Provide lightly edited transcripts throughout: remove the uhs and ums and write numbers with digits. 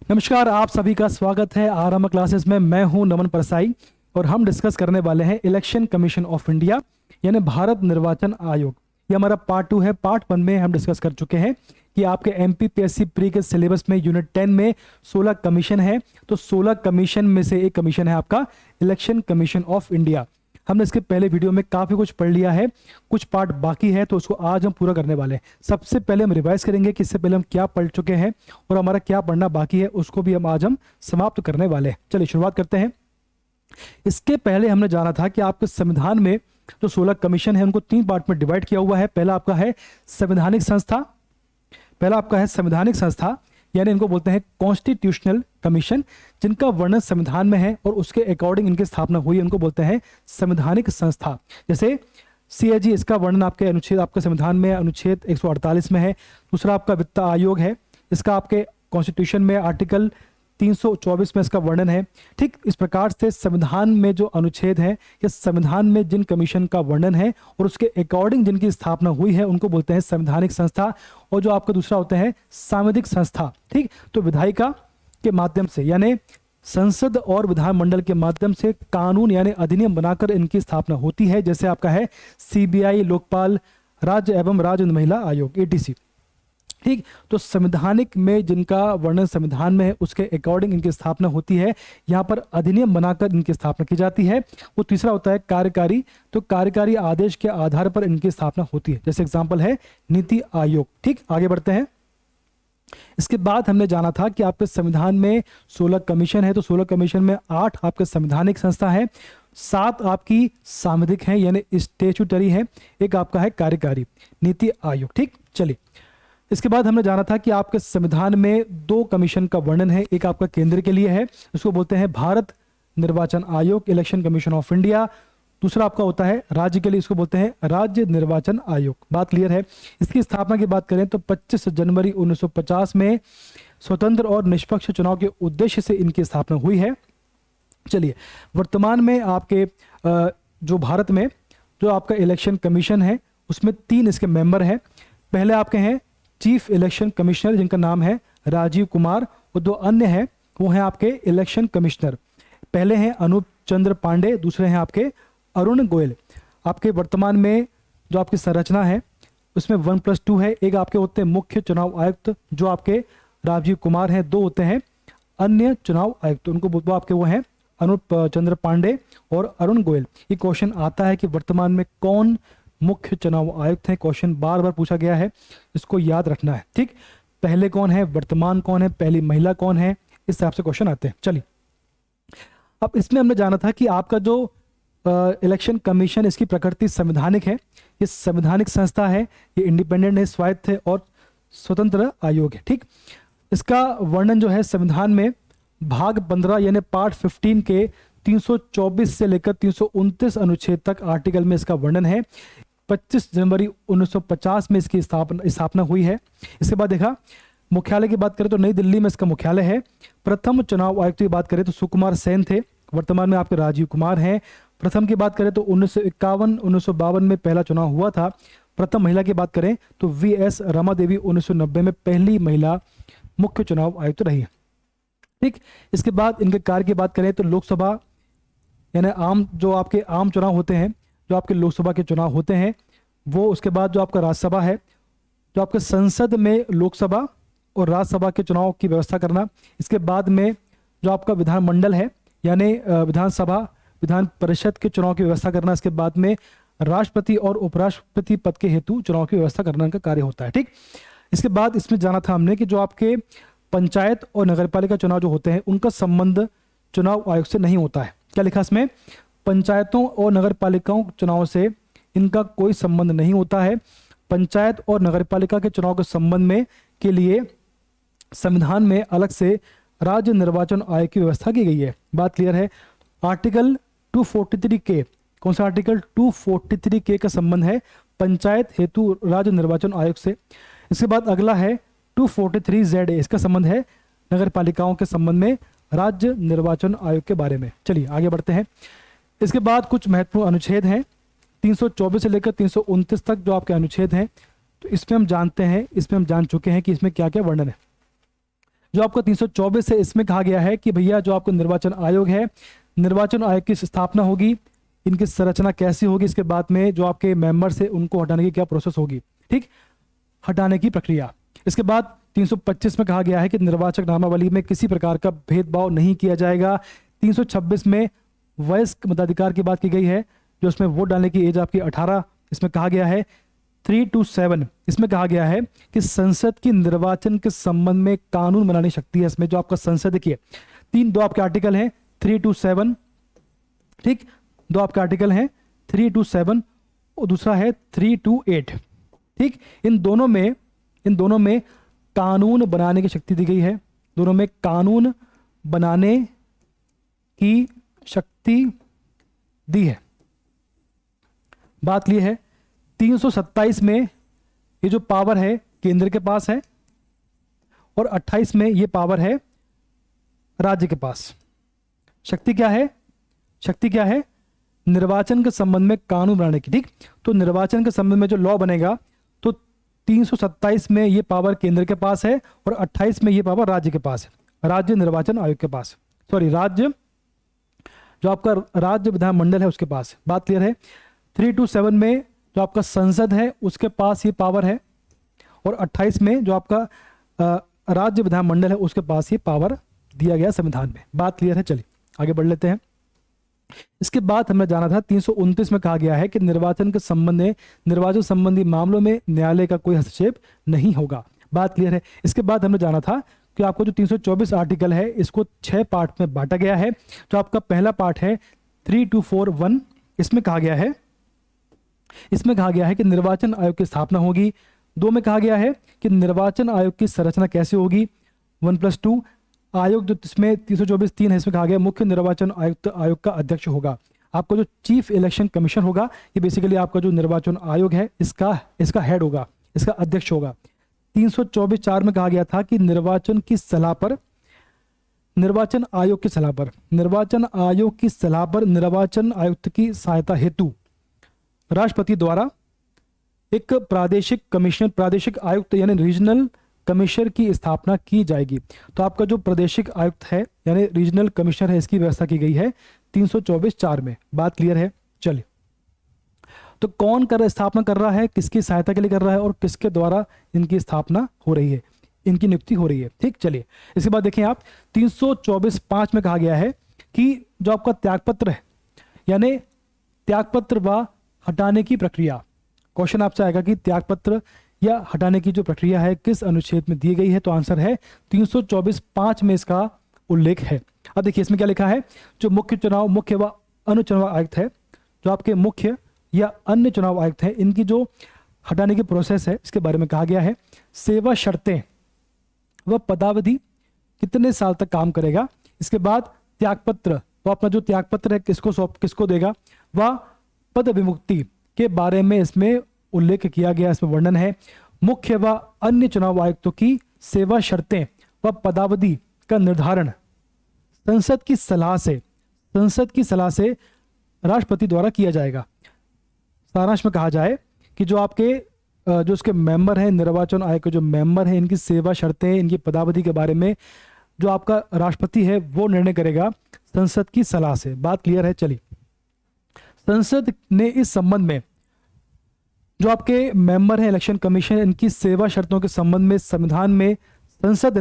नमस्कार, आप सभी का स्वागत है आरएम क्लासेस में। मैं हूं नमन परसाई और हम डिस्कस करने वाले हैं इलेक्शन कमीशन ऑफ इंडिया यानी भारत निर्वाचन आयोग। ये हमारा पार्ट 2 है। पार्ट 1 में हम डिस्कस कर चुके हैं कि आपके एमपीपीएससी प्री के सिलेबस में यूनिट 10 में 16 कमीशन है। तो 16 कमीशन में से एक कमीशन है आपका इलेक्शन कमीशन ऑफ इंडिया। हमने इसके पहले वीडियो में काफ़ी कुछ पढ़ लिया है, कुछ पार्ट बाकी है, तो उसको आज हम पूरा करने वाले हैं। सबसे पहले हम रिवाइज करेंगे कि इससे पहले हम क्या पढ़ चुके हैं और हमारा क्या पढ़ना बाकी है, उसको भी आज हम समाप्त करने वाले हैं। चलिए शुरुआत करते हैं। इसके पहले हमने जाना था कि आपके संविधान में जो 16 कमीशन है उनको 3 पार्ट में डिवाइड किया हुआ है। पहला आपका है संवैधानिक संस्था, यानी इनको बोलते हैं कॉन्स्टिट्यूशनल कमीशन, जिनका वर्णन संविधान में है और उसके अकॉर्डिंग इनकी स्थापना हुई है, उनको बोलते हैं संवैधानिक संस्था। जैसे सीएजी, इसका वर्णन आपके अनुच्छेद आपके संविधान में अनुच्छेद 148 में है। दूसरा आपका वित्त आयोग है, इसका आपके कॉन्स्टिट्यूशन में आर्टिकल 324 में इसका वर्णन है। ठीक इस प्रकार से संविधान में जो अनुच्छेद है या संविधान में जिन कमीशन का वर्णन है और उसके अकॉर्डिंग जिनकी स्थापना हुई है उनको बोलते हैं संवैधानिक संस्था। और जो आपका दूसरा होता है सांविधिक संस्था। ठीक, तो विधायिका के माध्यम से यानी संसद और विधानमंडल के माध्यम से कानून यानी अधिनियम बनाकर इनकी स्थापना होती है। जैसे आपका है सीबीआई, लोकपाल, राज्य एवं राज्य महिला आयोग, एटीसी। ठीक, तो संवैधानिक में जिनका वर्णन संविधान में है उसके अकॉर्डिंग इनकी स्थापना होती है। यहाँ पर अधिनियम बनाकर इनकी स्थापना की जाती है। वो तीसरा होता है कार्यकारी, तो कार्यकारी आदेश के आधार पर इनकी स्थापना होती है। जैसे एग्जांपल है नीति आयोग। ठीक, आगे बढ़ते हैं। इसके बाद हमने जाना था कि आपके संविधान में 16 कमीशन है, तो 16 कमीशन में 8 आपके संवैधानिक संस्था है, 7 आपकी सांविधिक है यानी स्टेचुटरी है, एक आपका है कार्यकारी नीति आयोग। ठीक, चलिए इसके बाद हमने जाना था कि आपके संविधान में 2 कमीशन का वर्णन है। एक आपका केंद्र के लिए है, इसको बोलते हैं भारत निर्वाचन आयोग, इलेक्शन कमीशन ऑफ इंडिया। दूसरा आपका होता है राज्य के लिए, इसको बोलते हैं राज्य निर्वाचन आयोग। बात क्लियर है। इसकी स्थापना की बात करें तो 25 जनवरी 1950 में स्वतंत्र और निष्पक्ष चुनाव के उद्देश्य से इनकी स्थापना हुई है। चलिए, वर्तमान में आपके जो भारत में जो आपका इलेक्शन कमीशन है उसमें 3 इसके मेंबर हैं। पहले आपके हैं चीफ इलेक्शन कमिश्नर, जिनका नाम है राजीव कुमार, और 2 अन्य हैं वो हैं आपके इलेक्शन कमिश्नर। पहले हैं अनूप चंद्र पांडे, दूसरे हैं आपके अरुण गोयल। आपके वर्तमान में जो आपकी संरचना है उसमें 1+2 है। एक आपके होते हैं मुख्य चुनाव आयुक्त जो आपके राजीव कुमार हैं, 2 होते हैं अन्य चुनाव आयुक्त, उनको वो आपके वो हैं अनूप चंद्र पांडे और अरुण गोयल। ये क्वेश्चन आता है कि वर्तमान में कौन मुख्य चुनाव आयुक्त है, क्वेश्चन बार बार पूछा गया है, इसको याद रखना है। ठीक, पहले कौन है, वर्तमान कौन है, पहली महिला कौन है, इस हिसाब से क्वेश्चन आते हैं। चलिए, अब इसमें हमने जाना था कि आपका जो इलेक्शन कमीशन, इसकी प्रकृति संवैधानिक है, ये संवैधानिक संस्था है, ये इंडिपेंडेंट है, स्वायत्त है और स्वतंत्र आयोग है। ठीक, इसका वर्णन जो है संविधान में भाग 15 यानी पार्ट 15 के 324 से लेकर 329 अनुच्छेद तक आर्टिकल में इसका वर्णन है। 25 जनवरी 1950 में इसकी स्थापना हुई है। इसके बाद देखा मुख्यालय की बात करें तो नई दिल्ली में इसका मुख्यालय है। प्रथम चुनाव आयुक्त की बात करें तो सुकुमार सेन थे, वर्तमान में आपके राजीव कुमार हैं। प्रथम की बात करें तो 1951-1952 में पहला चुनाव हुआ था। प्रथम महिला की बात करें तो वीएस रमा देवी 1990 में पहली महिला मुख्य चुनाव आयुक्त रही है। ठीक, इसके बाद इनके कार्य की बात करें तो लोकसभा यानी जो आपके आम चुनाव होते हैं, जो आपके लोकसभा के चुनाव होते हैं वो, उसके बाद जो आपका राज्यसभा है, जो आपके संसद में लोकसभा और राज्यसभा के चुनाव की व्यवस्था करना। इसके बाद में जो आपका विधानमंडल है यानी विधानसभा विधान परिषद के चुनाव की व्यवस्था करना। इसके बाद में राष्ट्रपति और उपराष्ट्रपति पद के हेतु चुनाव की व्यवस्था करने का कार्य होता है। ठीक, इसके बाद इसमें जाना था हमने कि जो आपके पंचायत और नगरपालिका चुनाव जो होते हैं उनका संबंध चुनाव आयोग से नहीं होता है। क्या लिखा इसमें, पंचायतों और नगरपालिकाओं चुनाव से इनका कोई संबंध नहीं होता है। पंचायत और नगरपालिका के चुनाव के संबंध में के लिए संविधान में अलग से राज्य निर्वाचन आयोग की व्यवस्था की गई है। बात क्लियर है। आर्टिकल 243 के, कौन सा आर्टिकल 243 के का संबंध है पंचायत हेतु राज्य निर्वाचन आयोग से। इसके बाद अगला है 243ZA, इसका संबंध है नगर पालिकाओं के संबंध में राज्य निर्वाचन आयोग के बारे में। चलिए आगे बढ़ते हैं। इसके बाद कुछ महत्वपूर्ण अनुच्छेद हैं 324 से लेकर 329 तक जो आपके अनुच्छेद हैं, तो इसमें हम जानते हैं, इसमें हम जान चुके हैं कि इसमें क्या क्या वर्णन है। जो आपका 324 है इसमें कहा गया है कि भैया जो आपका निर्वाचन आयोग है, निर्वाचन आयोग की स्थापना होगी, इनकी संरचना कैसी होगी, इसके बाद में जो आपके मेंबर्स है उनको हटाने की क्या प्रोसेस होगी, ठीक, हटाने की प्रक्रिया। इसके बाद 325 में कहा गया है कि निर्वाचक नामावली में किसी प्रकार का भेदभाव नहीं किया जाएगा। 326 में वयस्क मताधिकार की बात की गई है, जो इसमें वोट डालने की एज आपकी 18, इसमें कहा गया है। 327 इसमें कहा गया है कि संसद की निर्वाचन के संबंध में कानून बनाने शक्ति है। इसमें जो आपका संसद देखिए, दो आपके आर्टिकल हैं 327, ठीक, दो आपके आर्टिकल हैं 327 और दूसरा है 328, ठीक। इन दोनों में कानून बनाने की शक्ति दी गई है, दोनों में कानून बनाने की शक्ति दी है। बात क्लियर है। 327 में ये जो पावर है केंद्र के पास है और 28 में ये पावर है राज्य के पास। शक्ति क्या है? शक्ति क्या है? निर्वाचन के संबंध में कानून बनाने की, ठीक। तो निर्वाचन के संबंध में जो लॉ बनेगा तो 327 में ये पावर केंद्र के पास है और 28 में ये पावर राज्य के पास है, राज्य निर्वाचन आयोग के पास, सॉरी राज्य जो आपका राज्य विधानमंडल है उसके पास। बात क्लियर है। 327 में जो आपका संसद है उसके पास ये पावर है और 28 में जो आपका राज्य विधानमंडल है उसके पास ये पावर दिया गया संविधान में। बात क्लियर है। चलिए आगे बढ़ लेते हैं। इसके बाद हमने जाना था 329 में कहा गया है कि निर्वाचन के संबंध में, निर्वाचन संबंधी मामलों में न्यायालय का कोई हस्तक्षेप नहीं होगा। बात क्लियर है। इसके बाद हमने जाना था कि आपको जो 324 आर्टिकल है इसको 6 पार्ट में बांटा गया है। जो आपका पहला पार्ट है 3241, इसमें कहा गया है कि निर्वाचन आयोग की स्थापना होगी। 2 में कहा गया है कि निर्वाचन आयोग की संरचना कैसे होगी, 1+2 आयोग। जो इसमें 324(3) है इसमें कहा गया मुख्य निर्वाचन आयुक्त आयोग का अध्यक्ष होगा। आपका जो चीफ इलेक्शन कमीशन होगा ये बेसिकली आपका जो निर्वाचन आयोग है इसका हेड होगा, इसका अध्यक्ष होगा। 324(4) में कहा गया था कि निर्वाचन की सलाह पर, निर्वाचन आयोग की सलाह पर, निर्वाचन आयोग की सलाह पर निर्वाचन आयुक्त की सहायता हेतु राष्ट्रपति द्वारा एक प्रादेशिक कमिश्नर, प्रादेशिक आयुक्त यानी रीजनल कमिश्नर की स्थापना की जाएगी। तो आपका जो प्रादेशिक आयुक्त है यानी रीजनल कमिश्नर है इसकी व्यवस्था की गई है 324(4) में। बात क्लियर है। चलिए, तो कौन स्थापना कर रहा है, किसकी सहायता के लिए कर रहा है और किसके द्वारा इनकी स्थापना हो रही है, इनकी नियुक्ति हो रही है, ठीक। चलिए इसके बाद देखें आप 324(5) में कहा गया है कि जो आपका त्यागपत्र है यानी त्यागपत्र व हटाने की प्रक्रिया। क्वेश्चन आपसे आएगा कि त्यागपत्र या हटाने की जो प्रक्रिया है किस अनुच्छेद में दी गई है, तो आंसर है 324(5) में इसका उल्लेख है। अब देखिए इसमें क्या लिखा है, जो मुख्य व अन्य चुनाव आयुक्त है, जो आपके मुख्य या अन्य चुनाव आयुक्त है, इनकी जो हटाने की प्रोसेस है इसके बारे में कहा गया है। सेवा शर्तें व पदावधि कितने साल तक काम करेगा। इसके बाद त्यागपत्र, तो अपना जो त्यागपत्र है किसको देगा, वह पद विमुक्ति के बारे में इसमें उल्लेख किया गया, इसमें वर्णन है। मुख्य व अन्य चुनाव आयुक्तों की सेवा शर्तें व पदावधि का निर्धारण संसद की सलाह से राष्ट्रपति द्वारा किया जाएगा। सारांश में कहा जाए कि जो आपके जो उसके मेंबर हैं, निर्वाचन आयोग के जो मेंबर हैं, इनकी सेवा शर्तें, इनकी पदावधि के बारे में जो आपका राष्ट्रपति है वो निर्णय करेगा संसद की सलाह से। बात क्लियर है। चलिए, संसद ने इस संबंध में जो आपके मेंबर हैं इलेक्शन कमीशन, इनकी सेवा शर्तों के संबंध में संविधान में संसद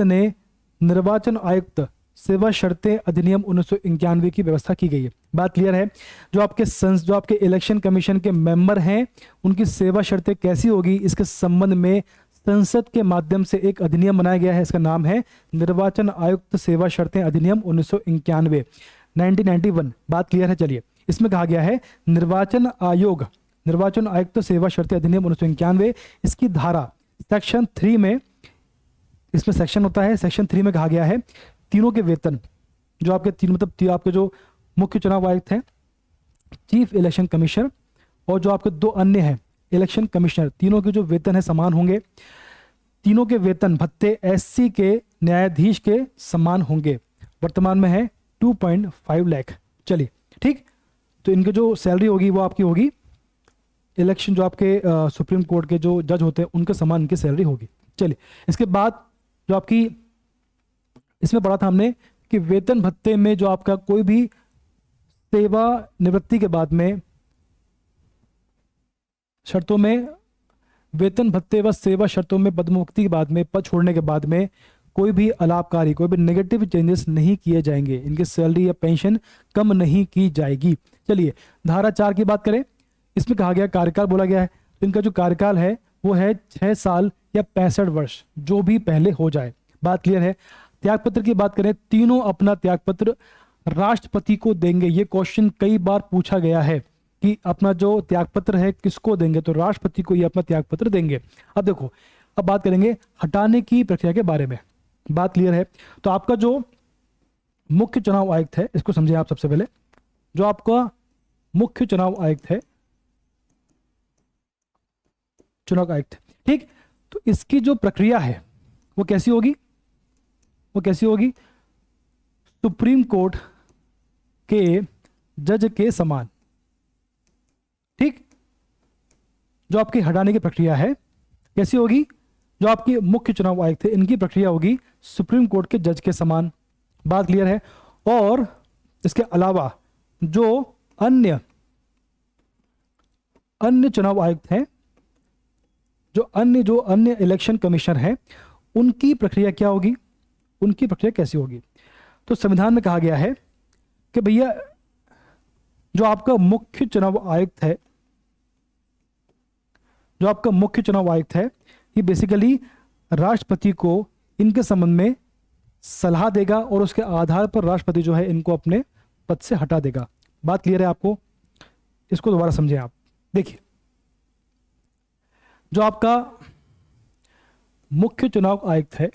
ने निर्वाचन आयुक्त सेवा शर्तें अधिनियम 1991 की व्यवस्था की गई है। बात क्लियर है। जो आपके इलेक्शन कमीशन के मेंबर हैं उनकी सेवा शर्तें कैसी होगी, इसके संबंध में संसद के माध्यम से एक अधिनियम बनाया गया है। इसका नाम है निर्वाचन आयुक्त सेवा शर्तें अधिनियम 1991 1991। बात क्लियर है। चलिए, इसमें कहा गया है निर्वाचन आयुक्त सेवा शर्तें अधिनियम 1991, इसकी धारा सेक्शन 3 में, इसमें सेक्शन होता है, सेक्शन 3 में कहा गया है तीनों के वेतन, जो आपके आपके जो मुख्य चुनाव आयुक्त हैं, चीफ इलेक्शन कमिश्नर और जो आपके 2 अन्य हैं इलेक्शन कमिश्नर, तीनों के जो वेतन है समान होंगे। तीनों के वेतन भत्ते एससी के न्यायाधीश के समान होंगे। वर्तमान में है 2.5 लाख। चलिए, ठीक। तो इनकी जो सैलरी होगी वो आपकी होगी जो आपके सुप्रीम कोर्ट के जो जज होते हैं उनके समान इनकी सैलरी होगी। चलिए, इसके बाद जो आपकी इसमें पढ़ा था हमने कि वेतन भत्ते में जो आपका कोई भी सेवा निवृत्ति के बाद में शर्तों में, वेतन भत्ते व सेवा शर्तों में पदमुक्ति के बाद में, पद छोड़ने के बाद में कोई भी अलाभकारी, कोई भी नेगेटिव चेंजेस नहीं किए जाएंगे, इनकी सैलरी या पेंशन कम नहीं की जाएगी। चलिए धारा 4 की बात करें, इसमें कहा गया कार्यकाल बोला गया है, तो इनका जो कार्यकाल है वो है 6 साल या 65 वर्ष, जो भी पहले हो जाए। बात क्लियर है। त्यागपत्र की बात करें, तीनों अपना त्यागपत्र राष्ट्रपति को देंगे। ये क्वेश्चन कई बार पूछा गया है कि अपना जो त्यागपत्र है किसको देंगे, तो राष्ट्रपति को ये अपना त्यागपत्र देंगे। अब देखो, अब बात करेंगे हटाने की प्रक्रिया के बारे में। बात क्लियर है। तो आपका जो मुख्य चुनाव आयुक्त है, इसको समझिए आप सबसे पहले। जो आपका मुख्य चुनाव आयुक्त है, चुनाव आयुक्त, ठीक, तो इसकी जो प्रक्रिया है वो कैसी होगी, वो कैसी होगी, सुप्रीम कोर्ट के जज के समान। ठीक, जो आपकी हटाने की प्रक्रिया है कैसी होगी, जो आपकी मुख्य चुनाव आयुक्त है इनकी प्रक्रिया होगी सुप्रीम कोर्ट के जज के समान। बात क्लियर है। और इसके अलावा जो अन्य चुनाव आयुक्त हैं, जो अन्य इलेक्शन कमीशनर है, उनकी प्रक्रिया क्या होगी, उनकी प्रक्रिया कैसी होगी। तो संविधान में कहा गया है कि भैया जो आपका मुख्य चुनाव आयुक्त है, जो आपका मुख्य चुनाव आयुक्त है, ये बेसिकली राष्ट्रपति को इनके संबंध में सलाह देगा और उसके आधार पर राष्ट्रपति जो है इनको अपने पद से हटा देगा। बात क्लियर है आपको, इसको दोबारा समझें आप। देखिए, जो आपका मुख्य चुनाव आयुक्त है,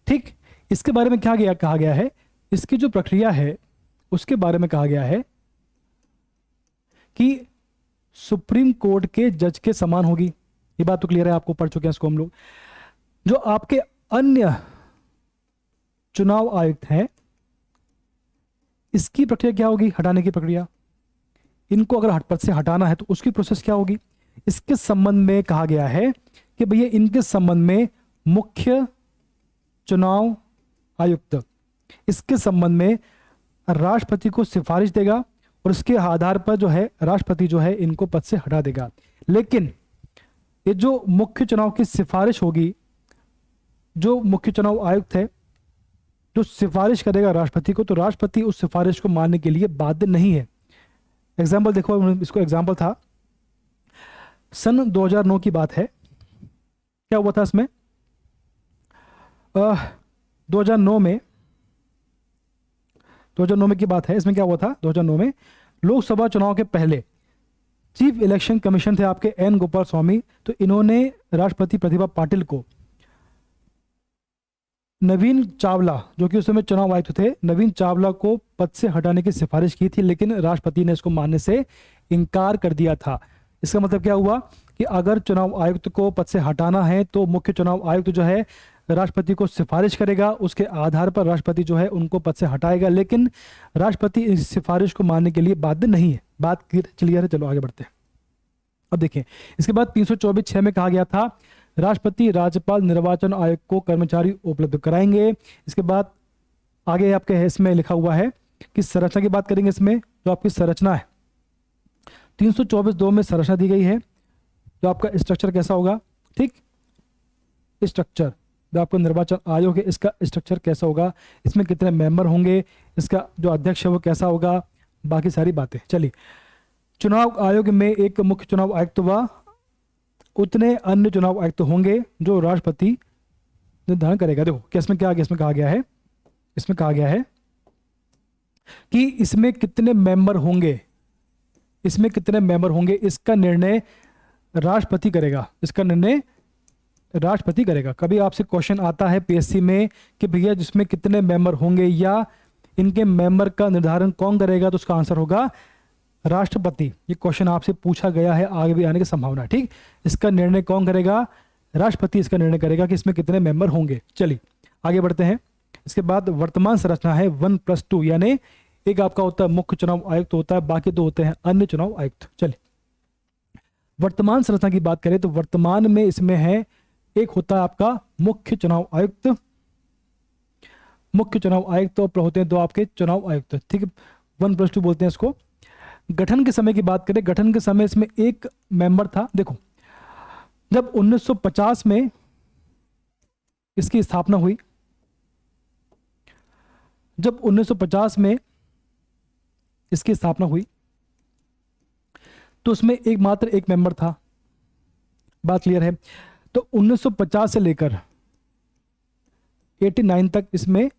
ठीक, इसके बारे में क्या कहा गया है, इसकी जो प्रक्रिया है उसके बारे में कहा गया है कि सुप्रीम कोर्ट के जज के समान होगी। ये बात तो क्लियर है, आपको पढ़ चुके हैं इसको हम लोग। जो आपके अन्य चुनाव आयुक्त हैं, इसकी प्रक्रिया क्या होगी, हटाने की प्रक्रिया। इनको अगर पद से हटाना है तो उसकी प्रोसेस क्या होगी। इसके संबंध में कहा गया है कि भैया इनके संबंध में मुख्य चुनाव आयुक्त इसके संबंध में राष्ट्रपति को सिफारिश देगा और इसके आधार पर जो है राष्ट्रपति जो है इनको पद से हटा देगा। लेकिन ये जो मुख्य चुनाव की सिफारिश होगी, जो मुख्य चुनाव आयुक्त है जो सिफारिश करेगा राष्ट्रपति को, तो राष्ट्रपति उस सिफारिश को मानने के लिए बाध्य नहीं है। एग्जाम्पल देखो, इसको एग्जाम्पल था सन 2009 की बात है। क्या हुआ था इसमें, 2009 में की बात है। इसमें क्या हुआ था, 2009 में लोकसभा चुनाव के पहले चीफ इलेक्शन कमीशन थे आपके एन गोपाल स्वामी, तो इन्होंने राष्ट्रपति प्रतिभा पाटिल को नवीन चावला, जो कि उस समय चुनाव आयुक्त थे, नवीन चावला को पद से हटाने की सिफारिश की थी, लेकिन राष्ट्रपति ने इसको मानने से इनकार कर दिया था। इसका मतलब क्या हुआ कि अगर चुनाव आयुक्त को पद से हटाना है तो मुख्य चुनाव आयुक्त जो है राष्ट्रपति को सिफारिश करेगा, उसके आधार पर राष्ट्रपति जो है उनको पद से हटाएगा, लेकिन राष्ट्रपति इस सिफारिश को मानने के लिए बाध्य नहीं है। बात क्लियर है। चलो आगे बढ़ते हैं। अब देखिए, इसके बाद 324(6) में कहा गया था राष्ट्रपति राज्यपाल निर्वाचन आयोग को कर्मचारी उपलब्ध कराएंगे। इसके बाद आगे आपके इसमें लिखा हुआ है कि संरचना की बात करेंगे। इसमें जो आपकी संरचना है 324(2) में संरचना दी गई है, जो आपका स्ट्रक्चर कैसा होगा। ठीक, स्ट्रक्चर जो आपका निर्वाचन आयोग है इसका स्ट्रक्चर कैसा होगा, इसमें कितने मेंबर होंगे, इसका जो अध्यक्ष है वो कैसा होगा, बाकी सारी बातें। चलिए, चुनाव आयोग में एक मुख्य चुनाव आयुक्त व उतने अन्य चुनाव आयुक्त होंगे जो राष्ट्रपति निर्धारण करेगा। देखो क्या इसमें क्या आगे इसमें कहा गया है, इसमें कहा गया है कि इसमें कितने मेंबर होंगे, इसमें कितने मेंबर होंगे इसका निर्णय राष्ट्रपति करेगा। इसका निर्णय राष्ट्रपति करेगा। कभी आपसे क्वेश्चन आता है पीएससी में कि भैया जिसमें कितने मेंबर होंगे या इनके मेंबर का निर्धारण कौन करेगा, तो उसका आंसर होगा राष्ट्रपति। ये क्वेश्चन आपसे पूछा गया है, आगे भी आने की संभावना है। ठीक, इसका निर्णय कौन करेगा, राष्ट्रपति इसका निर्णय करेगा कि इसमें कितने मेंबर होंगे। चलिए आगे बढ़ते हैं। इसके बाद वर्तमान संरचना है 1+2, यानी एक आपका होता है मुख्य चुनाव आयुक्त होता है, बाकी दो होते हैं अन्य चुनाव आयुक्त। चलिए वर्तमान संरचना की बात करें तो वर्तमान में इसमें है, एक होता है आपका मुख्य चुनाव आयुक्त, मुख्य चुनाव आयुक्त, और होते हैं दो आपके चुनाव आयुक्त, ठीक है, 1+2 बोलते हैं इसको। गठन के समय की बात करें, गठन के समय इसमें एक मेंबर था। देखो, जब 1950 में इसकी स्थापना हुई, जब 1950 में इसकी स्थापना हुई तो उसमें मात्र एक मेंबर था, बात क्लियर है। तो 1950 से लेकर 89 तक इसमें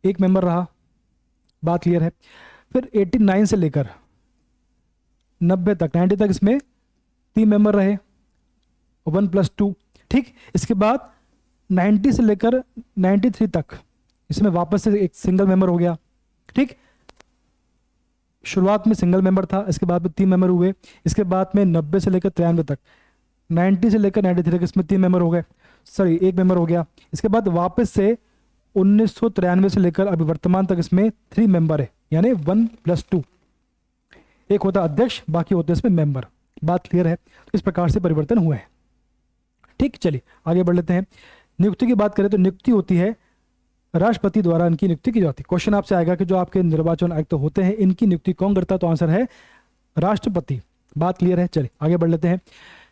एक मेंबर रहा, बात क्लियर है। फिर 89 से लेकर 90 तक इसमें 3 मेंबर रहे, 1+2, ठीक। इसके बाद 90 से लेकर 93 तक इसमें वापस से एक सिंगल मेंबर हो गया, ठीक। शुरुआत में सिंगल मेंबर था, इसके बाद में 3 मेंबर हुए। इसके बाद में 90 से लेकर 93 तक, 90 से लेकर 93 तक इसमें 3 मेंबर हो गए, सॉरी 1 मेंबर हो गया। इसके बाद वापस से 1993 से लेकर अभी वर्तमान तक इसमें 3 मेंबर है, यानी 1+2, एक होता अध्यक्ष, बाकी होते हैं इसमें मेंबर, बात क्लियर है। तो इस प्रकार से परिवर्तन हुए हैं, ठीक। चलिए आगे बढ़ लेते हैं। नियुक्ति की बात करें तो नियुक्ति होती है राष्ट्रपति द्वारा, इनकी नियुक्ति की जाती है। क्वेश्चन आपसे आएगा कि जो आपके निर्वाचन आयुक्त होते हैं इनकी नियुक्ति कौन करता है, तो आंसर है राष्ट्रपति, बात क्लियर है। चलिए आगे बढ़ लेते हैं।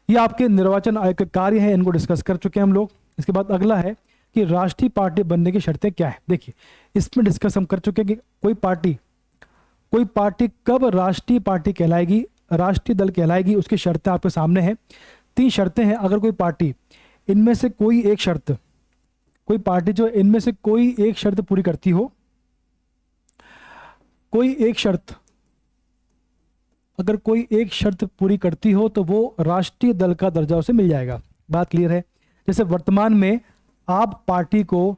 ये आपके निर्वाचन आयोग के कार्य हैं, इनको डिस्कस कर चुके हैं हम लोग। इसके बाद अगला है कि राष्ट्रीय पार्टी बनने की शर्तें क्या है। देखिए, इसमें डिस्कस हम कर चुके हैं कि कोई पार्टी कब राष्ट्रीय पार्टी कहलाएगी, राष्ट्रीय दल कहलाएगी, उसकी शर्तें आपके सामने हैं। 3 शर्तें हैं। अगर कोई पार्टी इनमें से कोई एक शर्त, कोई पार्टी जो इनमें से कोई एक शर्त पूरी करती हो, अगर कोई एक शर्त पूरी करती हो तो वो राष्ट्रीय दल का दर्जा उसे मिल जाएगा, बात क्लियर है। जैसे वर्तमान में आप पार्टी को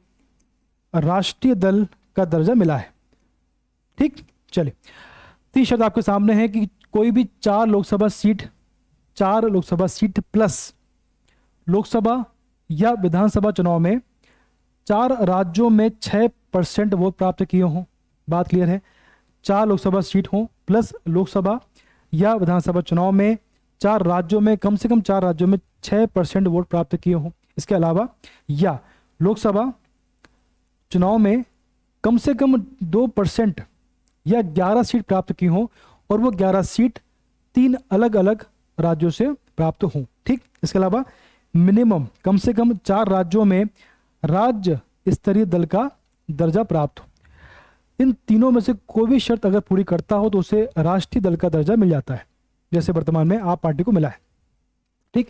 राष्ट्रीय दल का दर्जा मिला है, ठीक। चलिए, 3 शर्त आपके सामने है कि कोई भी 4 लोकसभा सीट प्लस लोकसभा या विधानसभा चुनाव में 4 राज्यों में 6% वोट प्राप्त किए हों, बात क्लियर है। 4 लोकसभा सीट हों प्लस लोकसभा या विधानसभा चुनाव में 4 राज्यों में, कम से कम 4 राज्यों में 6% वोट प्राप्त किए हों। इसके अलावा या लोकसभा चुनाव में कम से कम 2% या 11 सीट प्राप्त की हों, और वो 11 सीट 3 अलग अलग राज्यों से प्राप्त हों, ठीक। इसके अलावा मिनिमम कम से कम 4 राज्यों में राज्य स्तरीय दल का दर्जा प्राप्त हो। इन तीनों में से कोई भी शर्त अगर पूरी करता हो तो उसे राष्ट्रीय दल का दर्जा मिल जाता है, जैसे वर्तमान में आप पार्टी को मिला है, ठीक।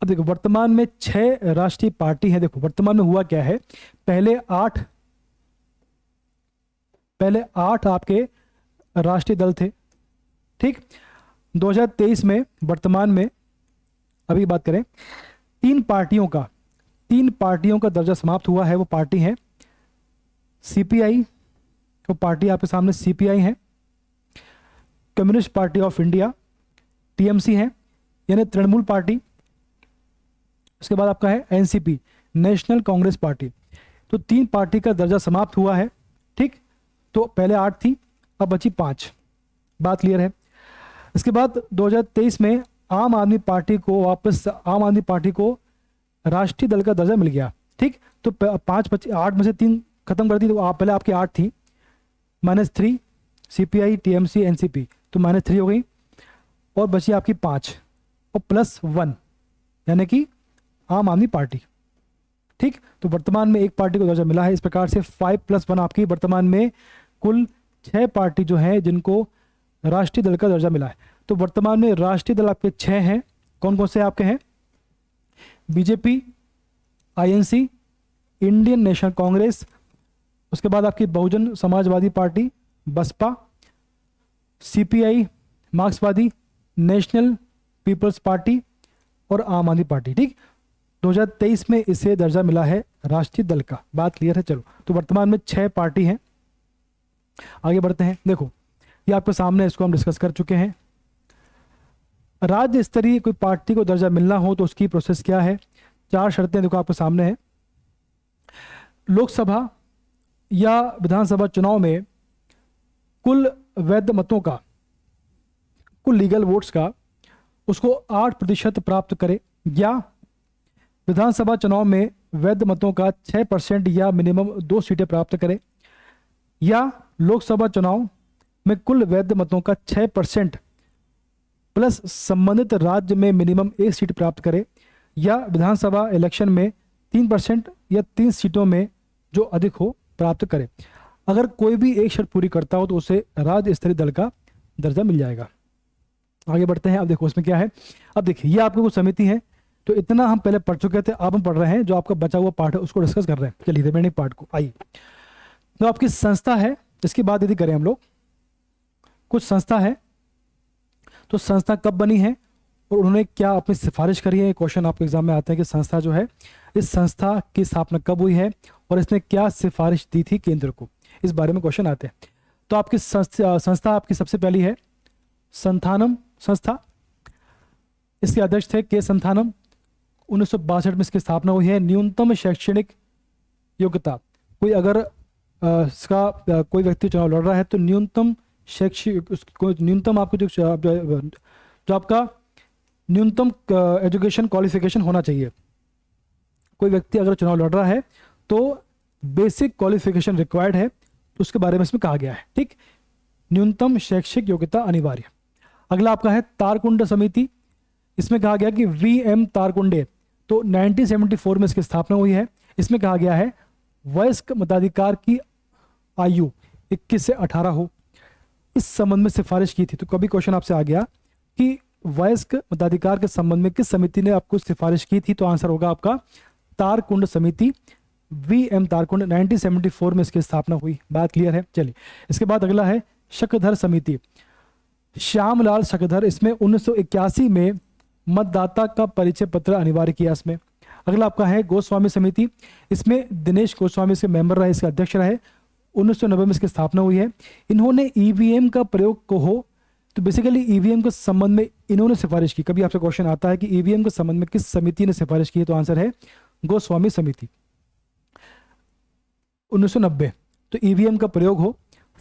अब देखो, वर्तमान में 6 राष्ट्रीय पार्टी है। देखो वर्तमान में हुआ क्या है, पहले 8 आपके राष्ट्रीय दल थे, ठीक। 2023 में वर्तमान में अभी बात करें, 3 पार्टियों का दर्जा समाप्त हुआ है। वो पार्टी है सीपीआई, वो पार्टी आपके सामने सीपीआई है, communist party of India TMC है, यानी तृणमूल पार्टी। उसके बाद आपका है एनसीपी, नेशनल कांग्रेस पार्टी। तो 3 पार्टी का दर्जा समाप्त हुआ है, ठीक। तो पहले 8 थी, अब बची 5, बात क्लियर है। इसके बाद 2023 में आम आदमी पार्टी को राष्ट्रीय दल का दर्जा मिल गया, ठीक। तो 5 बचे, 8 में से 3 खत्म कर दी, तो पहले आपकी 8 थी, -3 सीपीआई टीएमसी एनसीपी, तो -3 हो गई, और बची आपकी 5 और +1 यानी कि आम आदमी पार्टी, ठीक। तो वर्तमान में एक पार्टी को दर्जा मिला है। इस प्रकार से 5+1 आपकी वर्तमान में कुल 6 पार्टी जो है जिनको राष्ट्रीय दल का दर्जा मिला है। तो वर्तमान में राष्ट्रीय दल आपके 6 हैं। कौन कौन से आपके हैं? BJP, INC, Indian national Congress, उसके बाद आपकी बहुजन समाजवादी पार्टी बसपा, सीपीआई मार्क्सवादी, नेशनल पीपल्स पार्टी और आम आदमी पार्टी, ठीक। 2023 में इसे दर्जा मिला है राष्ट्रीय दल का, बात क्लियर है। चलो, तो वर्तमान में 6 पार्टी हैं। आगे बढ़ते हैं। देखो ये आपके सामने, इसको हम डिस्कस कर चुके हैं। राज्य स्तरीय कोई पार्टी को दर्जा मिलना हो तो उसकी प्रोसेस क्या है? 4 शर्तें देखो आपके सामने है। लोकसभा या विधानसभा चुनाव में कुल वैध मतों का, कुल लीगल वोट्स का उसको 8% प्राप्त करे, या विधानसभा चुनाव में वैध मतों का 6% या मिनिमम 2 सीटें प्राप्त करे, या लोकसभा चुनाव में कुल वैध मतों का 6% प्लस संबंधित राज्य में मिनिमम 1 सीट प्राप्त करे, या विधानसभा इलेक्शन में 3% या 3 सीटों में जो अधिक हो प्राप्त करे। अगर कोई भी एक शर्त पूरी करता हो तो उसे राज्य स्तरीय दल का दर्जा मिल जाएगा। आगे बढ़ते हैं। अब देखो इसमें क्या है। अब देखिए ये आपको कुछ समिति है, तो इतना हम पहले पढ़ चुके थे, अब हम पढ़ रहे हैं जो आपका बचा हुआ पार्ट है उसको डिस्कस कर रहे हैं। चलिए रिमेनिंग पार्ट को आइए। तो आपकी संस्था है, इसकी बात यदि करें हम लोग, कुछ संस्था है, तो संस्था कब बनी है और उन्होंने क्या अपनी सिफारिश करी है। क्वेश्चन आपके एग्जाम में आते हैं कि संस्था जो है, इस संस्था की स्थापना कब हुई है और इसने क्या सिफारिश दी थी केंद्र को, इस बारे में क्वेश्चन आते हैं। तो आपकी संस्था आपकी सबसे पहली है संथानम संस्था। इसके अध्यक्ष थे के संथानम। 1962 में इसकी स्थापना हुई है। न्यूनतम शैक्षणिक योग्यता, कोई अगर इसका कोई व्यक्ति चुनाव लड़ रहा है तो न्यूनतम शैक्षिक, न्यूनतम आपको जो आपका न्यूनतम एजुकेशन क्वालिफिकेशन होना चाहिए। कोई व्यक्ति अगर चुनाव लड़ रहा है तो बेसिक क्वालिफिकेशन रिक्वायर्ड है, तो उसके बारे में इसमें कहा गया है। ठीक, न्यूनतम शैक्षिक योग्यता अनिवार्य। अगला आपका है तारकुंड समिति। इसमें कहा गया कि वीएम तारकुंडे, तो 1974 में इसकी स्थापना हुई है। इसमें कहा गया है वयस्क मताधिकार की आयु 21 से 18 हो, इस संबंध में सिफारिश की थी। तो कभी क्वेश्चन आपसे आ गया कि वयस्क मताधिकार के संबंध में किस समिति ने आपको सिफारिश की थी, तो आंसर होगा आपका तारकुंड समिति। वीएम तारकुंड, 1974 में इसकी स्थापना हुई। बात क्लियर है। चलिए इसके बाद अगला है शकधर समिति। श्यामलाल शकधर, इसमें 1981 में मतदाता का परिचय पत्र अनिवार्य किया इसमें। अगला आपका है गोस्वामी समिति। इसमें दिनेश गोस्वामी इसके मेंबर रहे, इसके अध्यक्ष रहे। 1990 में इसकी स्थापना हुई है। इन्होंने ईवीएम का प्रयोग को हो, तो बेसिकली ईवीएम के संबंध में इन्होंने सिफारिश की। कभी आपसे क्वेश्चन आता है कि ईवीएम के संबंध में किस समिति ने सिफारिश की है, तो आंसर है गोस्वामी समिति। 1990, तो ईवीएम का प्रयोग हो,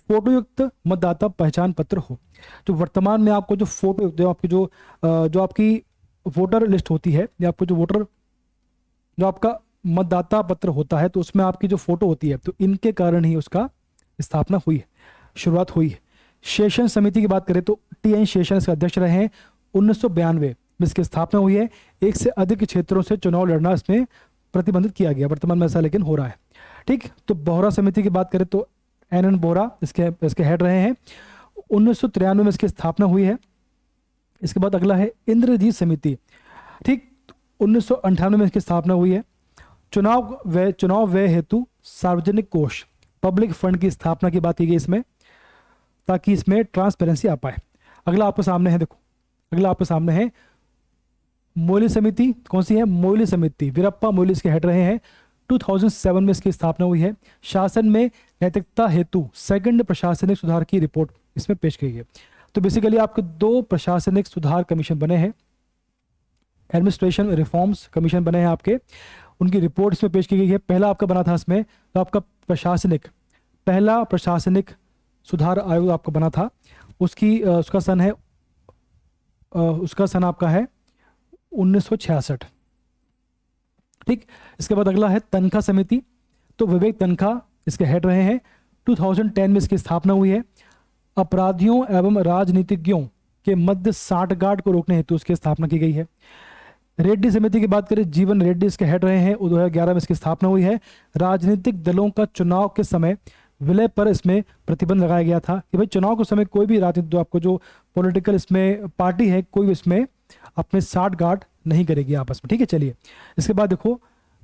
फोटोयुक्त मतदाता पहचान पत्र हो। तो वर्तमान में आपको जो फोटो, जो आपकी जो आपकी वोटर लिस्ट होती है, या आपको जो आपका मतदाता पत्र होता है, तो उसमें आपकी जो फोटो होती है, तो इनके कारण ही उसका स्थापना हुई है, शुरुआत हुई है। शेषन समिति की बात करें तो टी.एन. शेषन इसके अध्यक्ष रहे हैं। 1992 में इसकी स्थापना हुई है। एक से अधिक क्षेत्रों से चुनाव लड़ना इसमें प्रतिबंधित किया गया। वर्तमान में ऐसा लेकिन हो रहा है। ठीक, तो बोहरा समिति की बात करें तो एन बोहरा इसके हेड रहे हैं। 1993 में इसकी स्थापना हुई है। इसके बाद अगला है इंद्रजीत समिति। ठीक, 1998 में इसकी स्थापना हुई है। चुनाव व्यय हेतु सार्वजनिक कोष, पब्लिक फंड की स्थापना की बात की गई इसमें, ताकि इसमें ट्रांसपेरेंसी आ पाए। अगला आपके सामने है, देखो अगला आपके सामने है मोइली समिति। कौन सी है? मोइली समिति। वीरप्पा मोइली इसके हेड रहे हैं। 2007 में इसकी स्थापना हुई है। शासन में नैतिकता हेतु सेकंड प्रशासनिक सुधार की रिपोर्ट इसमें पेश की गई है। तो बेसिकली आपके 2 प्रशासनिक सुधार कमीशन बने हैं, एडमिनिस्ट्रेशन रिफॉर्म्स कमीशन बने हैं आपके, उनकी रिपोर्ट इसमें पेश की गई है। पहला आपका बना था इसमें, तो आपका पहला प्रशासनिक सुधार आयोग आपका बना था। उसका सन आपका है 1966। ठीक, इसके बाद अगला है तनखा समिति। तो विवेक तनखा इसके हेड रहे हैं। 2010 में इसकी स्थापना हुई है। अपराधियों एवं राजनीतिज्ञों के मध्य साठगांठ को रोकने हेतु उसकी स्थापना की गई है। रेड्डी समिति की बात करें, जीवन रेड्डी इसके हेड रहे हैं। 2011 में इसकी स्थापना हुई है। राजनीतिक दलों का चुनाव के समय विलय पर इसमें प्रतिबंध लगाया गया था कि भाई चुनाव के समय कोई भी राजनीतिक आपको जो पॉलिटिकल इसमें पार्टी है, कोई भी इसमें अपने साठगांठ नहीं करेगी आपस में। ठीक है, चलिए इसके बाद देखो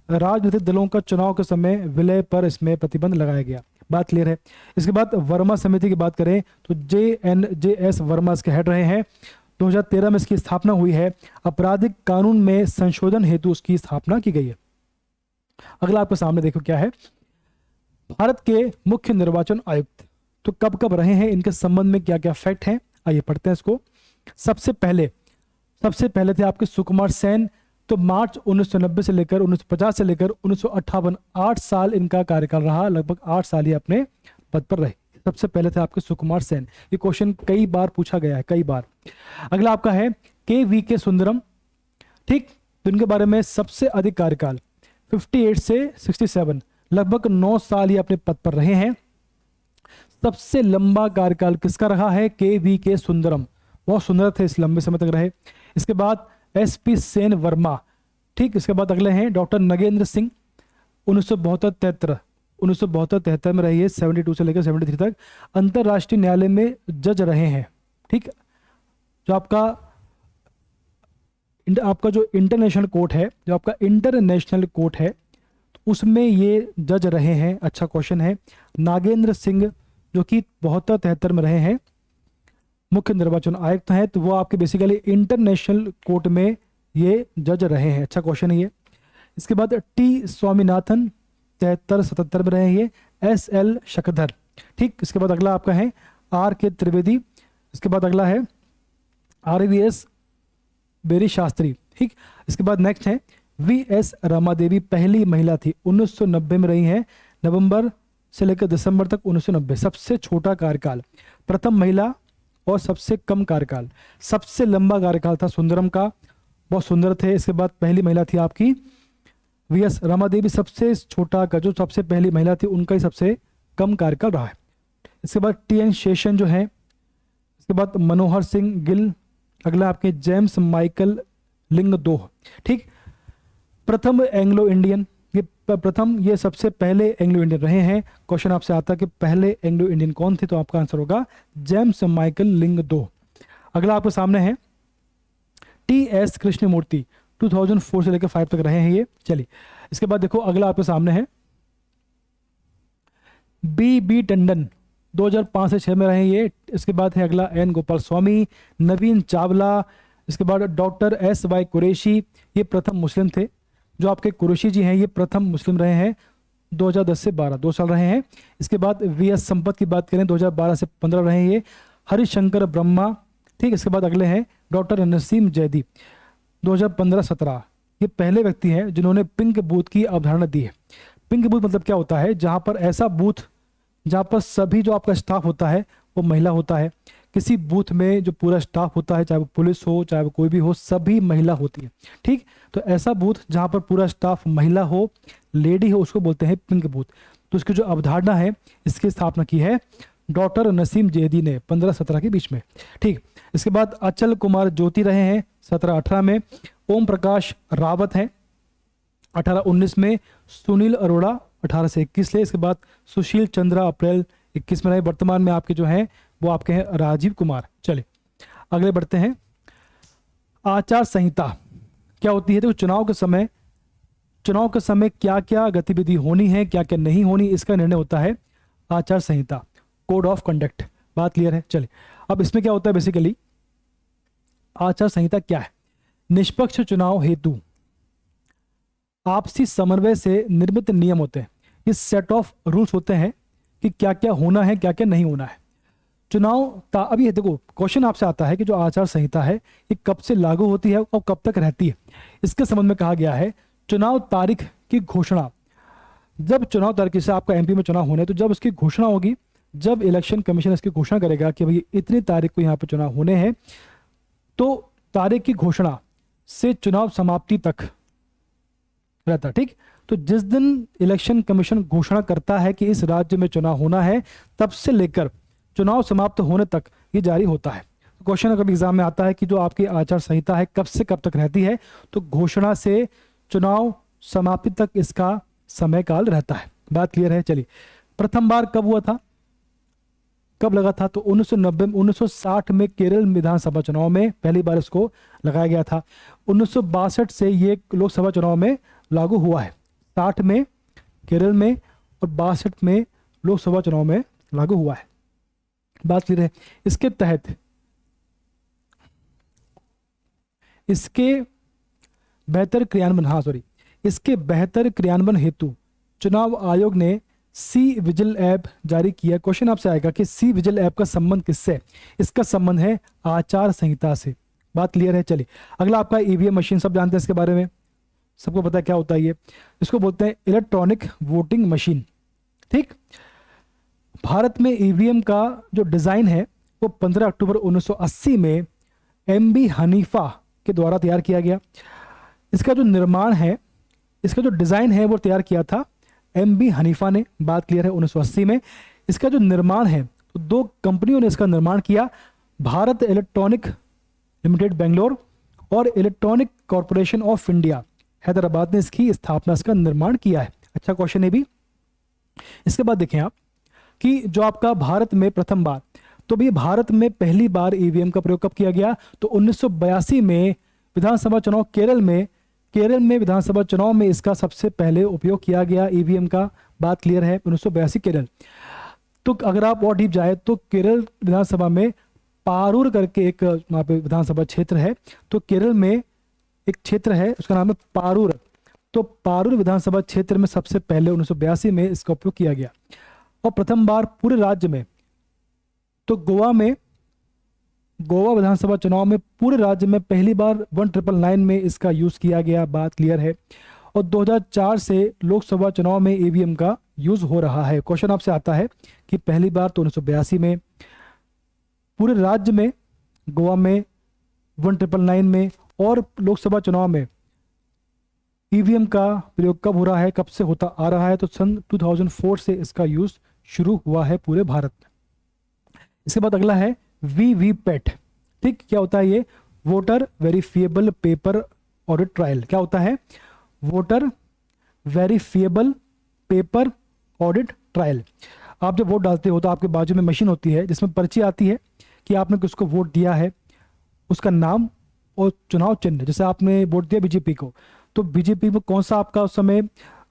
राजनीतिक दलों का चुनाव के समय विलय पर इसमें प्रतिबंध लगाया गया। बात क्लियर है। इसके बाद वर्मा समिति की बात करें तो JNJS वर्मा इसके हेड रहे हैं। 2013 में इसकी स्थापना हुई है। आपराधिक कानून में संशोधन हेतु उसकी स्थापना की गई है। अगला आपके सामने देखो क्या है, भारत के मुख्य निर्वाचन आयुक्त तो कब कब रहे हैं, इनके संबंध में क्या क्या फैक्ट हैं, आइए पढ़ते हैं इसको। सबसे पहले थे आपके सुकुमार सेन। तो मार्च 1990 से लेकर 1950 से लेकर 1958 8 साल इनका कार्यकाल रहा। लगभग 8 साल ही अपने पद पर रहे। सबसे पहले थे आपके सुकुमार सेन। ये क्वेश्चन कई बार पूछा गया है, कई बार। अगला आपका है के वी के सुंदरम, ठीक, तो इनके बारे में सबसे अधिक कार्यकाल 58 से 67, लगभग 9 साल ये अपने पद पर रहे हैं। सबसे लंबा कार्यकाल किसका रहा है? के वी के सुंदरम, बहुत सुंदर थे, इस लंबे समय तक रहे। इसके बाद एस पी सेन वर्मा, ठीक। इसके बाद अगले हैं डॉक्टर नगेंद्र सिंह, 1972-73 में रही है, 72 से लेकर 73 तक। अंतर्राष्ट्रीय न्यायालय में जज रहे हैं, ठीक। जो आपका जो इंटरनेशनल कोर्ट है, जो आपका इंटरनेशनल कोर्ट है, तो उसमें ये जज रहे हैं। अच्छा क्वेश्चन है। नागेंद्र सिंह जो कि 72-73 में रहे हैं, मुख्य निर्वाचन आयुक्त हैं, तो वो आपके बेसिकली इंटरनेशनल कोर्ट में ये जज रहे हैं। अच्छा क्वेश्चन है ये। इसके बाद टी स्वामीनाथन 73-77 में रहे हैं, एस एल शक्धर, ठीक। इसके बाद अगला आपका है आर के त्रिवेदी। इसके बाद अगला है R V S Peri Sastri, ठीक। इसके बाद नेक्स्ट है वी एस रमा देवी, पहली महिला थी, 1990 में रही हैं, नवंबर से लेकर दिसंबर तक 1990, सबसे छोटा कार्यकाल, प्रथम महिला और सबसे कम कार्यकाल। सबसे लंबा कार्यकाल था सुंदरम का, बहुत सुंदर थे। इसके बाद पहली महिला थी आपकी वी एस रमा देवी, सबसे छोटा का जो सबसे पहली महिला थी उनका ही सबसे कम कार्यकाल रहा है। इसके बाद टी एन शेषन जो है, इसके बाद मनोहर सिंह गिल, अगला आपके जेम्स माइकल लिंगदोह, ठीक। प्रथम एंग्लो इंडियन, ये सबसे पहले एंग्लो इंडियन रहे हैं। क्वेश्चन आपसे आता है कि पहले एंग्लो इंडियन कौन थे, तो आपका आंसर होगा जेम्स माइकल लिंगदोह। अगला आपके सामने है टी एस कृष्णमूर्ति, 2004 से लेकर 5 तक रहे हैं ये। चलिए इसके बाद देखो अगला आपके सामने है बी बी टंडन, 2005 से 6 में रहे ये। इसके बाद है अगला एन गोपाल स्वामी, नवीन चावला। इसके बाद डॉक्टर एस वाई कुरैशी, ये प्रथम मुस्लिम थे। जो आपके कुरैशी जी हैं ये प्रथम मुस्लिम रहे हैं, 2010 से 12, 2 साल रहे हैं। इसके बाद वी एस संपत की बात करें, 2012 से 15 रहे हैं ये। हरिशंकर ब्रह्मा, ठीक। इसके बाद अगले हैं डॉक्टर नसीम जैदी, 2015-17, ये पहले व्यक्ति हैं जिन्होंने पिंक बूथ की अवधारणा दी है। पिंक बूथ मतलब क्या होता है? जहां पर ऐसा बूथ जहां पर सभी जो आपका स्टाफ होता है वो महिला होता है। किसी बूथ में जो पूरा स्टाफ होता है, चाहे वो पुलिस हो चाहे वो कोई भी हो, सभी महिला होती है, ठीक। तो ऐसा बूथ जहां पर पूरा स्टाफ महिला हो, लेडी हो, उसको बोलते हैं पिंक बूथ। तो इसकी जो अवधारणा है इसकी स्थापना की है डॉक्टर नसीम जैदी ने 15-17 के बीच में, ठीक। इसके बाद अचल कुमार ज्योति रहे हैं 17-18 में। ओम प्रकाश रावत हैं 18-19 में। सुनील अरोड़ा 18 से 21 ले। इसके बाद सुशील चंद्रा अप्रैल 21 में रहे। वर्तमान में आपके जो हैं वो आपके हैं राजीव कुमार। चलिए अगले बढ़ते हैं। आचार संहिता क्या होती है? तो चुनाव के समय क्या क्या गतिविधि होनी है, क्या क्या नहीं होनी, इसका निर्णय होता है आचार संहिता, कोड ऑफ कंडक्ट। बात क्लियर है? चलिए अब इसमें क्या होता है बेसिकली, आचार संहिता क्या है? निष्पक्ष चुनाव हेतु आपसी समन्वय से निर्मित नियम होते हैं। ये सेट ऑफ रूल्स होते हैं कि क्या क्या होना है, क्या क्या नहीं होना है। अब ये देखो क्वेश्चन आपसे आता है कि जो आचार संहिता है ये कब से लागू होती है और कब तक रहती है। इसके संबंध में कहा गया है चुनाव तारीख की घोषणा, जब चुनाव तारीख, जैसे आपका एमपी में चुनाव होने, तो जब इसकी घोषणा होगी, जब इलेक्शन कमीशन इसकी घोषणा करेगा कि भाई इतनी तारीख को यहाँ पे चुनाव होने हैं, तो तारीख की घोषणा से चुनाव समाप्ति तक रहता, ठीक। तो जिस दिन इलेक्शन कमीशन घोषणा करता है कि इस राज्य में चुनाव होना है, तब से लेकर चुनाव समाप्त होने तक ये जारी होता है। क्वेश्चन कभी एग्जाम में आता है कि जो आपकी आचार संहिता है कब से कब तक रहती है, तो घोषणा से चुनाव समाप्ति तक इसका समय काल रहता है। बात क्लियर है? चलिए प्रथम बार कब हुआ था, कब लगा था? तो 1960 में केरल विधानसभा चुनाव में पहली बार इसको लगाया गया था। 1962 से ये लोकसभा चुनाव में लागू हुआ है। 60 में केरल में और 62 में लोकसभा चुनाव में लागू हुआ है। बात क्लियर है? इसके तहत इसके बेहतर क्रियान्वयन हेतु चुनाव आयोग ने सी विजिल ऐप जारी किया। क्वेश्चन आपसे आएगा कि सी विजिल ऐप का संबंध किससे? इसका संबंध है आचार संहिता से। बात क्लियर है? चलिए अगला आपका ईवीएम मशीन, सब जानते हैं इसके बारे में, सबको पता है क्या होता है ये। इसको बोलते हैं इलेक्ट्रॉनिक वोटिंग मशीन, ठीक। भारत में ईवीएम का जो डिज़ाइन है वो 15 अक्टूबर 1980 में एम बी हनीफा के द्वारा तैयार किया गया। इसका जो निर्माण है, इसका जो डिज़ाइन है वो तैयार किया था एम बी हनीफा ने, बात क्लियर है, 1980 में। इसका जो निर्माण है तो दो कंपनियों ने इसका निर्माण किया, भारत इलेक्ट्रॉनिक लिमिटेड बेंगलोर और electronic corporation of India Hyderabad ने इसकी स्थापना, इसका निर्माण किया है। अच्छा क्वेश्चन है भी। इसके बाद देखें आप कि जो आपका भारत में प्रथम बार, तो भी भारत में पहली बार ईवीएम का प्रयोग कब किया गया, तो 1982 में विधानसभा चुनाव केरल में विधानसभा चुनाव में इसका सबसे पहले उपयोग किया गया ईवीएम का, बात क्लियर है, 1982 केरल। तो अगर आप और डीप जाए तो केरल विधानसभा में पारूर करके एक वहाँ पे विधानसभा क्षेत्र है, तो केरल में एक क्षेत्र है उसका नाम है पारूर, तो पारूर विधानसभा क्षेत्र में सबसे पहले 1982 में इसका उपयोग किया गया। और प्रथम बार पूरे राज्य में, तो गोवा विधानसभा चुनाव में पूरे राज्य में पहली बार 1999 में इसका यूज़ किया गया, बात क्लियर है। और 2004 से लोकसभा चुनाव में ईवीएम का यूज़ हो रहा है। क्वेश्चन आपसे आता है कि पहली बार तो 1982 में पूरे राज्य में, गोवा में 1999 में, और लोकसभा चुनाव में ईवीएम का प्रयोग कब हो रहा है, कब से होता आ रहा है, तो सन 2004 से इसका यूज़ शुरू हुआ है पूरे भारत में। इसके बाद अगला है वीवीपैट। ठीक, क्या होता है ये, voter verifiable paper audit trial. क्या होता है, voter verifiable paper audit trial. आप जब वोट डालते हो तो आपके बाजू में मशीन होती है जिसमें पर्ची आती है कि आपने किसको वोट दिया है, उसका नाम और चुनाव चिन्ह। जैसे आपने वोट दिया बीजेपी को, तो बीजेपी में कौन सा आपका उस समय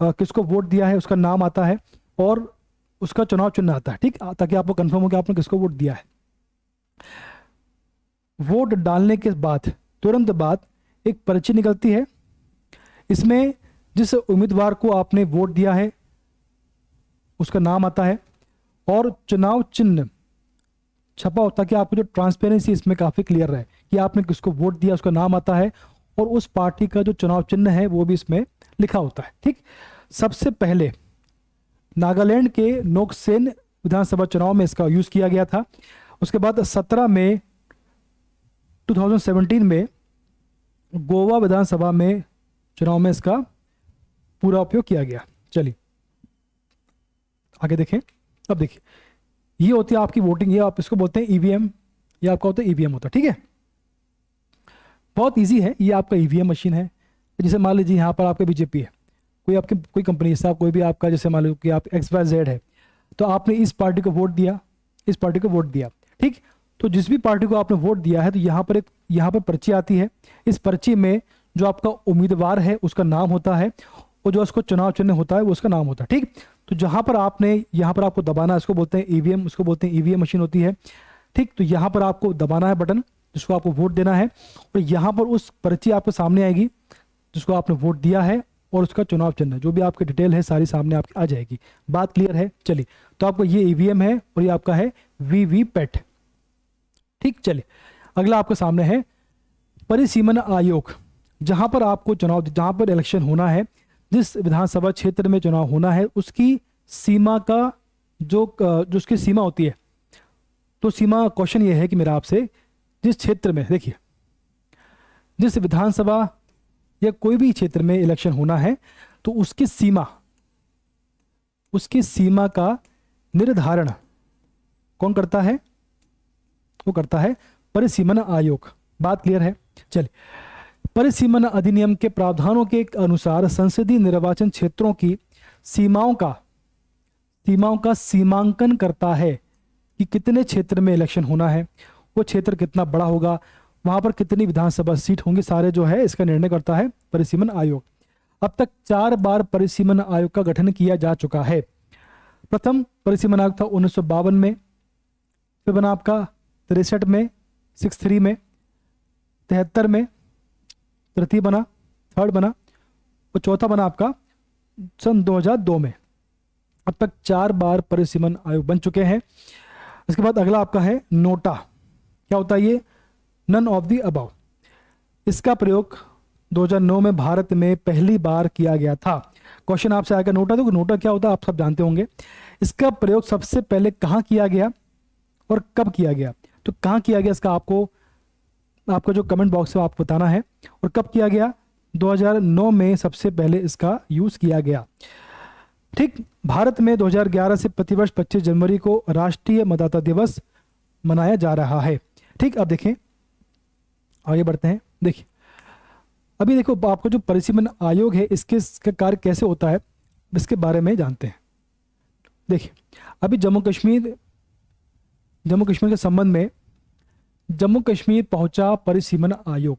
किसको वोट दिया है उसका नाम आता है और उसका चुनाव चिन्ह आता है। ठीक, ताकि आपको कंफर्म हो कि आपने किसको वोट दिया है। वोट डालने के बाद तुरंत बाद एक पर्ची निकलती है, इसमें जिस उम्मीदवार को आपने वोट दिया है उसका नाम आता है और चुनाव चिन्ह छपा होता है कि आपको जो ट्रांसपेरेंसी इसमें काफ़ी क्लियर रहे कि आपने किसको वोट दिया, उसका नाम आता है और उस पार्टी का जो चुनाव चिन्ह है वो भी इसमें लिखा होता है। ठीक, सबसे पहले नागालैंड के नोकसेन विधानसभा चुनाव में इसका यूज़ किया गया था। उसके बाद 17 मई 2017 में गोवा विधानसभा में चुनाव में इसका पूरा उपयोग किया गया। चलिए आगे देखें। अब देखिए, ये होती है आपकी वोटिंग, ये आप इसको बोलते हैं ईवीएम, ये आपका होता है ईवीएम होता है। ठीक है, बहुत इजी है। ये आपका ईवीएम मशीन है। जैसे मान लीजिए यहाँ पर आपका बीजेपी है, कोई कंपनी, जैसे आप कोई भी आपका, जैसे मान लीजिए कि आप XYZ है, तो आपने इस पार्टी को वोट दिया, इस पार्टी को वोट दिया। ठीक, तो जिस भी पार्टी को आपने वोट दिया है तो यहाँ पर पर्ची आती है। इस पर्ची में जो आपका उम्मीदवार है उसका नाम होता है और जो उसको चुनाव चिन्ह होता है वो उसका नाम होता है। ठीक, तो जहाँ पर आपको दबाना, इसको बोलते हैं ईवीएम, उसको बोलते हैं ईवीएम मशीन होती है। ठीक, तो यहाँ पर आपको दबाना है बटन जिसको आपको वोट देना है और यहाँ पर उस पर्ची आपके सामने आएगी जिसको आपने वोट दिया है और उसका चुनाव चिन्ह, जो भी आपकी डिटेल है सारी सामने आपकी आ जाएगी। बात क्लियर है। चलिए, तो आपका ये ईवीएम है और ये आपका है वीवीपैट। ठीक, चलिए अगला आपके सामने है परिसीमन आयोग। जहाँ पर इलेक्शन होना है, जिस विधानसभा क्षेत्र में चुनाव होना है उसकी सीमा का जो उसकी सीमा होती है, तो सीमा, क्वेश्चन ये है कि मेरा आपसे, जिस क्षेत्र में, देखिए जिस विधानसभा या कोई भी क्षेत्र में इलेक्शन होना है तो उसकी सीमा का निर्धारण कौन करता है, वो करता है परिसीमन आयोग। बात क्लियर है। चलिए, परिसीमन अधिनियम के प्रावधानों के अनुसार संसदीय निर्वाचन क्षेत्रों की सीमाओं का सीमांकन करता है कि कितने क्षेत्र में इलेक्शन होना है, वो क्षेत्र कितना बड़ा होगा, वहां पर कितनी विधानसभा सीट होंगी, सारे जो है इसका निर्णय करता है परिसीमन आयोग। अब तक 4 बार परिसीमन आयोग का गठन किया जा चुका है। प्रथम परिसीमन आयोग था 1952 में, फिर बना आपका 63 में, 63 में, 73 में, तृतीय बना, थर्ड बना और चौथा बना आपका सन 2002 में। अब तक 4 बार परिसीमन आयोग बन चुके हैं। इसके बाद अगला आपका है नोटा। क्या होता है ये, नन ऑफ द अबव। इसका प्रयोग 2009 में भारत में पहली बार किया गया था। क्वेश्चन आपसे आएगा नोटा, तो नोटा क्या होता है आप सब जानते होंगे। इसका प्रयोग सबसे पहले कहाँ किया गया और कब किया गया? तो कहाँ किया गया इसका आपका जो कमेंट बॉक्स है आपको बताना है। और कब किया गया? 2009 में सबसे पहले इसका यूज किया गया। ठीक, भारत में 2011 से प्रतिवर्ष 25 जनवरी को राष्ट्रीय मतदाता दिवस मनाया जा रहा है। ठीक, अब देखें, आगे बढ़ते हैं। देखिए, अभी देखो आपको जो परिसीमन आयोग है इसका कार्य कैसे होता है इसके बारे में जानते हैं। देखिए, अभी जम्मू कश्मीर के संबंध में जम्मू कश्मीर पहुंचा परिसीमन आयोग।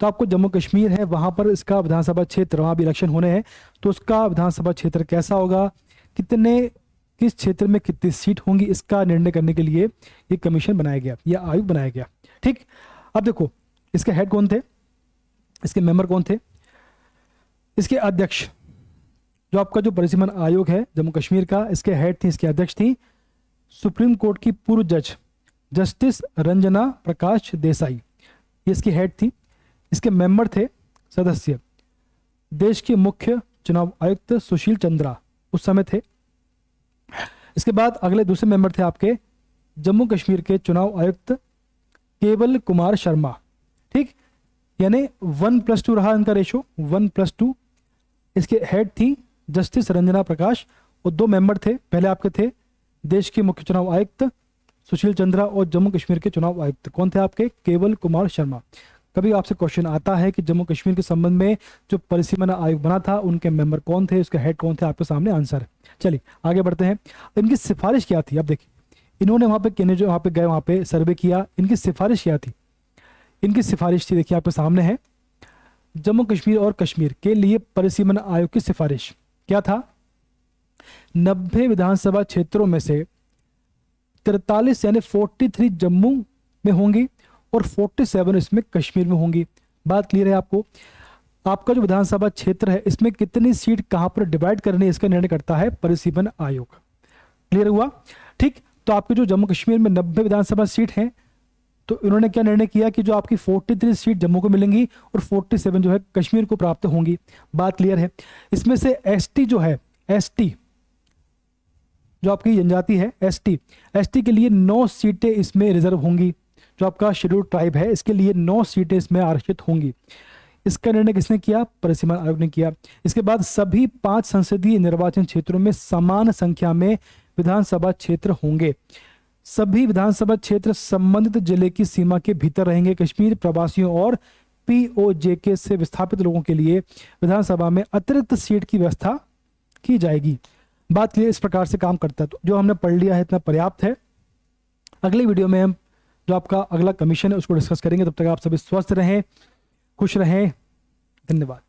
तो आपको जम्मू कश्मीर है, वहां पर इसका विधानसभा क्षेत्र, वहां भी इलेक्शन होने हैं, तो उसका विधानसभा क्षेत्र कैसा होगा, किस क्षेत्र में कितनी सीट होंगी, इसका निर्णय करने के लिए ये कमीशन बनाया गया, यह आयोग बनाया गया। ठीक, अब देखो इसके हेड कौन थे, इसके मेंबर कौन थे, इसके अध्यक्ष, जो आपका जो परिसीमन आयोग है जम्मू कश्मीर का, इसके हेड थी, इसके अध्यक्ष थी सुप्रीम कोर्ट की पूर्व जज जस्टिस रंजना प्रकाश देसाई, ये इसकी हेड थी। इसके मेंबर थे सदस्य देश के मुख्य चुनाव आयुक्त सुशील चंद्रा उस समय थे। इसके बाद अगले दूसरे मेंबर थे आपके जम्मू कश्मीर के चुनाव आयुक्त केवल कुमार शर्मा। ठीक, यानी 1+2 रहा इनका रेशो, 1+2। इसके हेड थी जस्टिस रंजना प्रकाश और 2 मेंबर थे, पहले आपके थे देश के मुख्य चुनाव आयुक्त सुशील चंद्रा और जम्मू कश्मीर के चुनाव आयुक्त कौन थे आपके, केवल कुमार शर्मा। कभी आपसे क्वेश्चन आता है कि जम्मू कश्मीर के संबंध में जो परिसीमन आयोग बना था उनके मेंबर कौन थे, उसके हेड कौन थे, आपके सामने आंसर है। चलिए आगे बढ़ते हैं। इनकी सिफारिश क्या थी, अब देखिए, इन्होंने वहां पे जो वहां पे गए, वहां पे सर्वे किया, इनकी सिफारिश क्या थी, इनकी सिफारिश थी, देखिए आपके सामने है, जम्मू कश्मीर और कश्मीर के लिए परिसीमन आयोग की सिफारिश क्या था, 90 विधानसभा क्षेत्रों में से 43 यानी 43 जम्मू में होंगी और 47 इसमें कश्मीर में होंगी। बात क्लियर है आपको? आपका जो विधानसभा क्षेत्र है इसमें कितनी सीट कहां पर डिवाइड करनी है इसका निर्णय करता है परिसीमन आयोग। क्लियर हुआ? ठीक, तो आपके जो जम्मू कश्मीर में 90 विधानसभा सीट हैं, तो इन्होंने क्या निर्णय किया कि जो आपकी 43 सीट जम्मू को मिलेंगी और 47 जो है कश्मीर को प्राप्त होंगी। बात क्लियर है? इसमें से एसटी जो है, एसटी जो आपकी जनजाति है, एसटी के लिए 9 सीटें इसमें रिजर्व होंगी। जो आपका शेड्यूल्ड ट्राइब है इसके लिए 9 सीटें इसमें आरक्षित होंगी। इसका निर्णय किसने किया? परिसीमन आयोग ने किया। इसके बाद सभी 5 संसदीय निर्वाचन क्षेत्रों में समान संख्या में विधानसभा क्षेत्र होंगे। सभी विधानसभा क्षेत्र संबंधित जिले की सीमा के भीतर रहेंगे। कश्मीर प्रवासियों और पीओजेके से विस्थापित लोगों के लिए विधानसभा में अतिरिक्त सीट की व्यवस्था की जाएगी। बात क्लियर? इस प्रकार से काम करता है। तो जो हमने पढ़ लिया है इतना पर्याप्त है। अगली वीडियो में हम जो आपका अगला कमीशन है उसको डिस्कस करेंगे। तब तक आप सभी स्वस्थ रहें, खुश रहें। धन्यवाद।